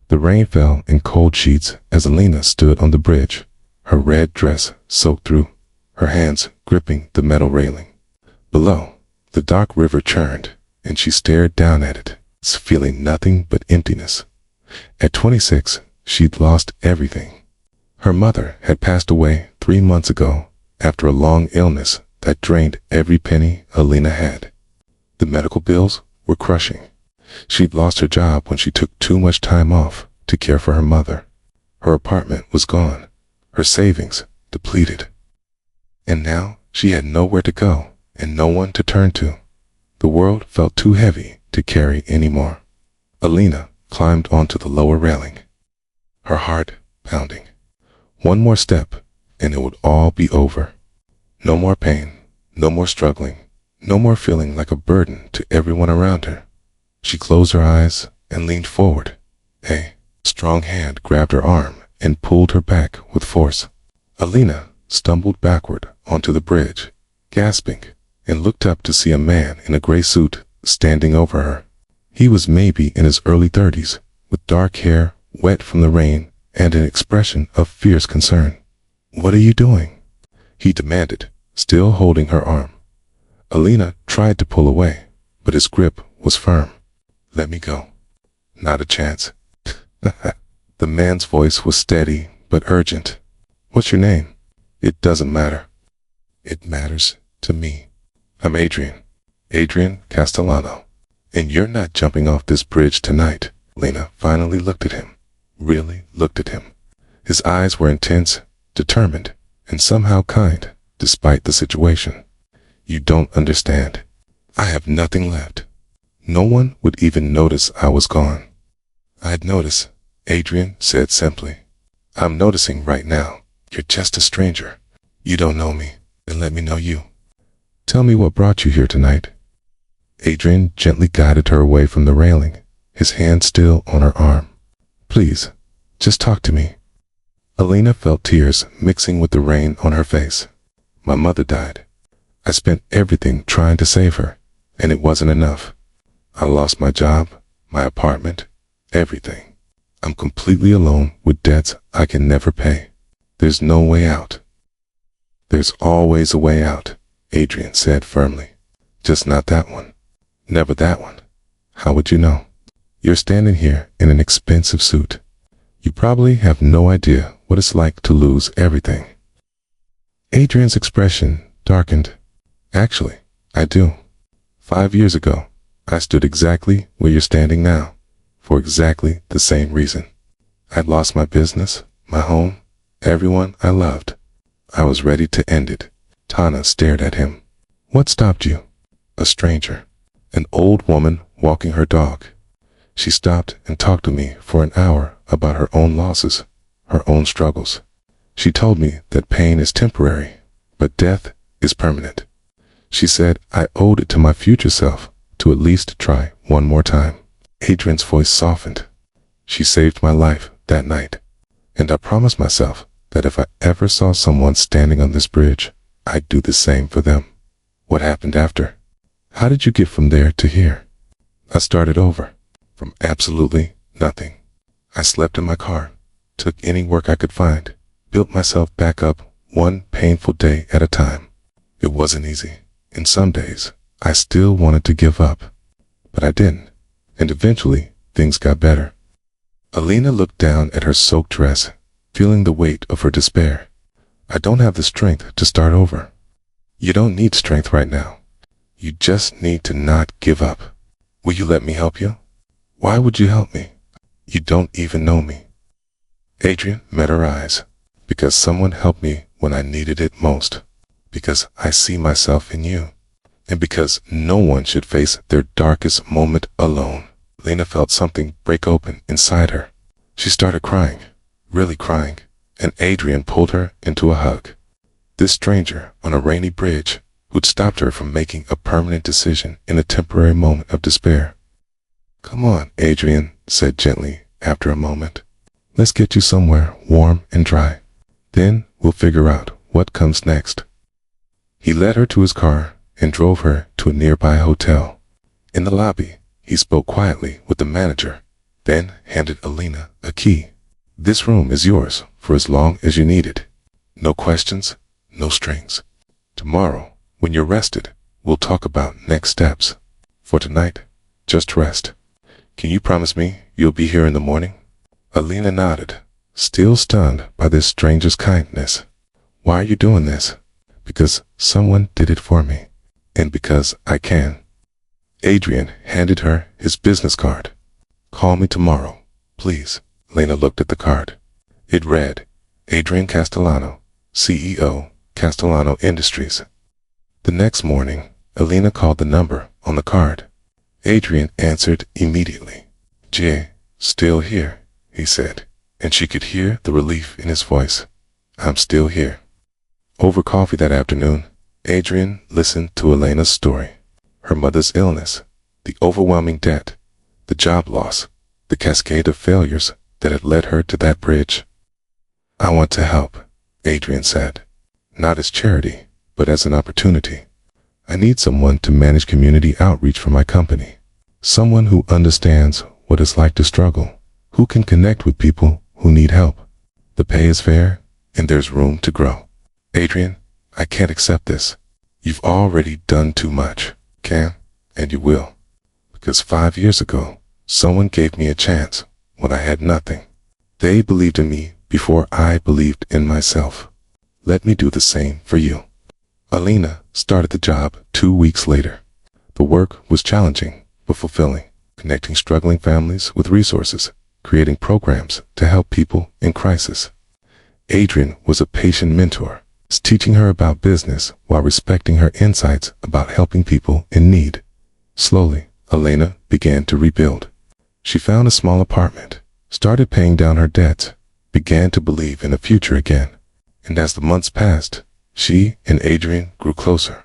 The rain fell in cold sheets as Alina stood on the bridge, her red dress soaked through, her hands gripping the metal railing. Below, the dark river churned, and she stared down at it, feeling nothing but emptiness. At 26, she'd lost everything. Her mother had passed away 3 months ago after a long illness that drained every penny Alina had. The medical bills were crushing. She'd lost her job when she took too much time off to care for her mother. Her apartment was gone, her savings depleted. And now she had nowhere to go and no one to turn to. The world felt too heavy to carry anymore. Alina climbed onto the lower railing, her heart pounding. One more step and it would all be over. No more pain, no more struggling, no more feeling like a burden to everyone around her. She closed her eyes and leaned forward. A strong hand grabbed her arm and pulled her back with force. Alina stumbled backward onto the bridge, gasping, and looked up to see a man in a gray suit standing over her. He was maybe in his early 30s, with dark hair wet from the rain and an expression of fierce concern. "What are you doing?" he demanded, still holding her arm. Alina tried to pull away, but his grip was firm. "Let me go." "Not a chance." The man's voice was steady but urgent. "What's your name?" "It doesn't matter." "It matters to me. I'm Adrian Castellano. And you're not jumping off this bridge tonight." Alina finally looked at him, really looked at him. His eyes were intense, determined, and somehow kind, despite the situation. "You don't understand. I have nothing left. No one would even notice I was gone." "I'd notice," Adrian said simply. "I'm noticing right now. You're just a stranger. You don't know me. Then let me know you. Tell me what brought you here tonight." Adrian gently guided her away from the railing, his hand still on her arm. "Please, just talk to me." Alina felt tears mixing with the rain on her face. "My mother died. I spent everything trying to save her, and it wasn't enough. I lost my job, my apartment, everything. I'm completely alone with debts I can never pay. There's no way out." "There's always a way out," Adrian said firmly. "Just not that one. Never that one. How would you know? You're standing here in an expensive suit. You probably have no idea what it's like to lose everything." Adrian's expression darkened. "Actually, I do. 5 years ago, I stood exactly where you're standing now, for exactly the same reason. I'd lost my business, my home, everyone I loved. I was ready to end it." Tana stared at him. "What stopped you?" "A stranger. An old woman walking her dog. She stopped and talked to me for an hour about her own losses, her own struggles. She told me that pain is temporary, but death is permanent. She said I owed it to my future self to at least try one more time." Adrian's voice softened. "She saved my life that night, and I promised myself that if I ever saw someone standing on this bridge, I'd do the same for them." "What happened after? How did you get from there to here?" "I started over, from absolutely nothing. I slept in my car, took any work I could find, built myself back up one painful day at a time. It wasn't easy, and some days I still wanted to give up, but I didn't, and eventually things got better." Alina looked down at her soaked dress, feeling the weight of her despair. "I don't have the strength to start over." "You don't need strength right now. You just need to not give up. Will you let me help you?" "Why would you help me? You don't even know me." Adrian met her eyes. "Because someone helped me when I needed it most. Because I see myself in you. And because no one should face their darkest moment alone." Lena felt something break open inside her. She started crying, really crying, and Adrian pulled her into a hug. This stranger on a rainy bridge who'd stopped her from making a permanent decision in a temporary moment of despair. "Come on," Adrian said gently after a moment. "Let's get you somewhere warm and dry. Then we'll figure out what comes next." He led her to his car and drove her to a nearby hotel. In the lobby, he spoke quietly with the manager, then handed Alina a key. This room is yours for as long as you need it. No questions, no strings. Tomorrow, when you're rested, we'll talk about next steps. For tonight, just rest. Can you promise me you'll be here in the morning? Alina nodded, still stunned by this stranger's kindness. Why are you doing this? Because someone did it for me. And because I can. Adrian handed her his business card. Call me tomorrow, please. Lena looked at the card. It read, Adrian Castellano, CEO, Castellano Industries. The next morning, Alina called the number on the card. Adrian answered immediately. Jay, still here, he said, and she could hear the relief in his voice. I'm still here. Over coffee that afternoon, Adrian listened to Elena's story. Her mother's illness, the overwhelming debt, the job loss, the cascade of failures that had led her to that bridge. I want to help, Adrian said. Not as charity, but as an opportunity. I need someone to manage community outreach for my company. Someone who understands what it's like to struggle, who can connect with people who need help. The pay is fair, and there's room to grow. Adrian, I can't accept this. You've already done too much. Can, and you will. Because 5 years ago, someone gave me a chance when I had nothing. They believed in me before I believed in myself. Let me do the same for you. Alina started the job 2 weeks later. The work was challenging but fulfilling, connecting struggling families with resources, creating programs to help people in crisis. Adrian was a patient mentor, teaching her about business while respecting her insights about helping people in need. Slowly, Alina began to rebuild. She found a small apartment, started paying down her debts, began to believe in a future again. And as the months passed, she and Adrian grew closer,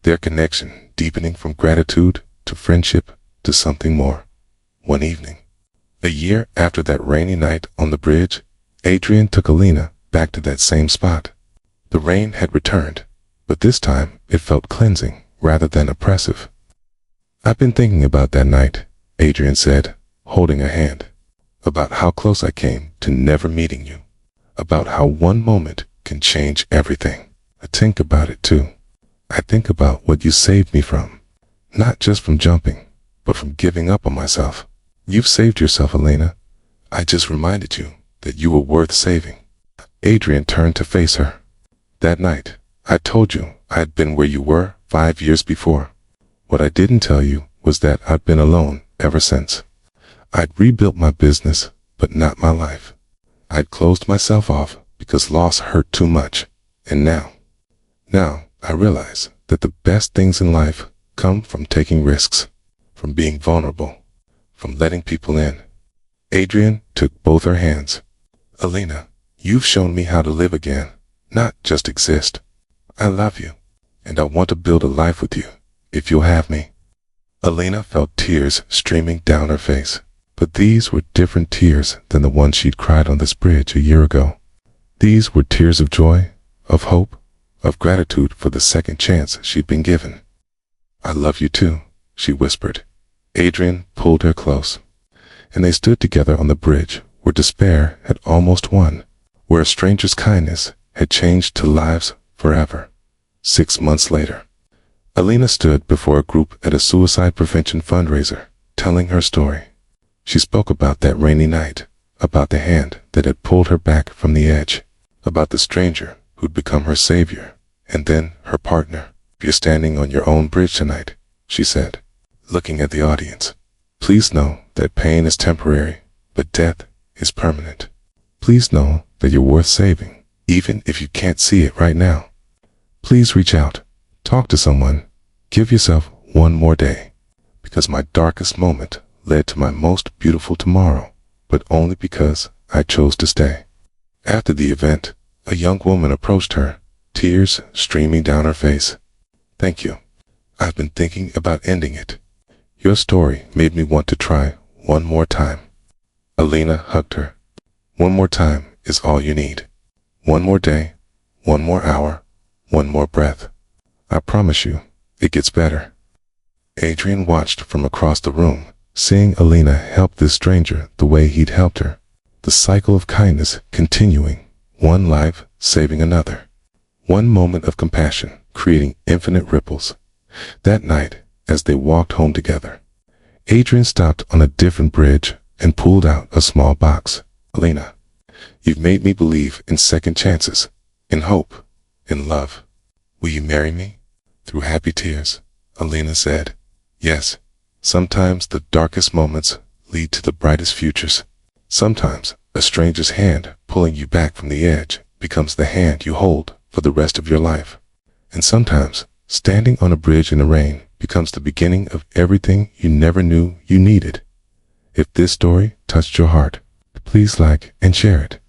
their connection deepening from gratitude to friendship to something more. One evening, a year after that rainy night on the bridge, Adrian took Alina back to that same spot. The rain had returned, but this time it felt cleansing rather than oppressive. I've been thinking about that night, Adrian said, holding her hand. About how close I came to never meeting you. About how one moment can change everything. I think about it too. I think about what you saved me from. Not just from jumping, but from giving up on myself. You've saved yourself, Elena. I just reminded you that you were worth saving. Adrian turned to face her. That night, I told you I had been where you were 5 years before. What I didn't tell you was that I'd been alone ever since. I'd rebuilt my business, but not my life. I'd closed myself off because loss hurt too much. And now I realize that the best things in life come from taking risks, from being vulnerable, from letting people in. Adrian took both her hands. Alina, you've shown me how to live again, not just exist. I love you, and I want to build a life with you, if you'll have me. Alina felt tears streaming down her face, but these were different tears than the ones she'd cried on this bridge a year ago. These were tears of joy, of hope, of gratitude for the second chance she'd been given. I love you too, she whispered. Adrian pulled her close, and they stood together on the bridge where despair had almost won, where a stranger's kindness had changed to lives forever. 6 months later, Alina stood before a group at a suicide prevention fundraiser, telling her story. She spoke about that rainy night, about the hand that had pulled her back from the edge, about the stranger who'd become her savior, and then her partner. You're standing on your own bridge tonight, she said, looking at the audience. Please know that pain is temporary, but death is permanent. Please know that you're worth saving, even if you can't see it right now. Please reach out, talk to someone, give yourself one more day, because my darkest moment led to my most beautiful tomorrow, but only because I chose to stay. After the event, a young woman approached her, tears streaming down her face. Thank you. I've been thinking about ending it. Your story made me want to try one more time. Alina hugged her. One more time is all you need. One more day, one more hour, one more breath. I promise you, it gets better. Adrian watched from across the room, seeing Alina help this stranger the way he'd helped her. The the cycle of kindness continuing, one life saving another. One moment of compassion creating infinite ripples. That night, as they walked home together, Adrian stopped on a different bridge and pulled out a small box. "Elena, you've made me believe in second chances, in hope, in love. Will you marry me?" Through happy tears, Elena said, "Yes. Sometimes the darkest moments lead to the brightest futures. Sometimes a stranger's hand pulling you back from the edge becomes the hand you hold for the rest of your life. And sometimes standing on a bridge in the rain becomes the beginning of everything you never knew you needed." If this story touched your heart, please like and share it.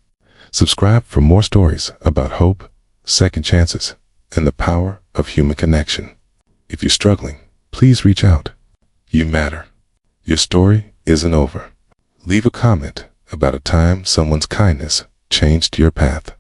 Subscribe for more stories about hope, second chances, and the power of human connection. If you're struggling, please reach out. You matter. Your story isn't over. Leave a comment about a time someone's kindness changed your path.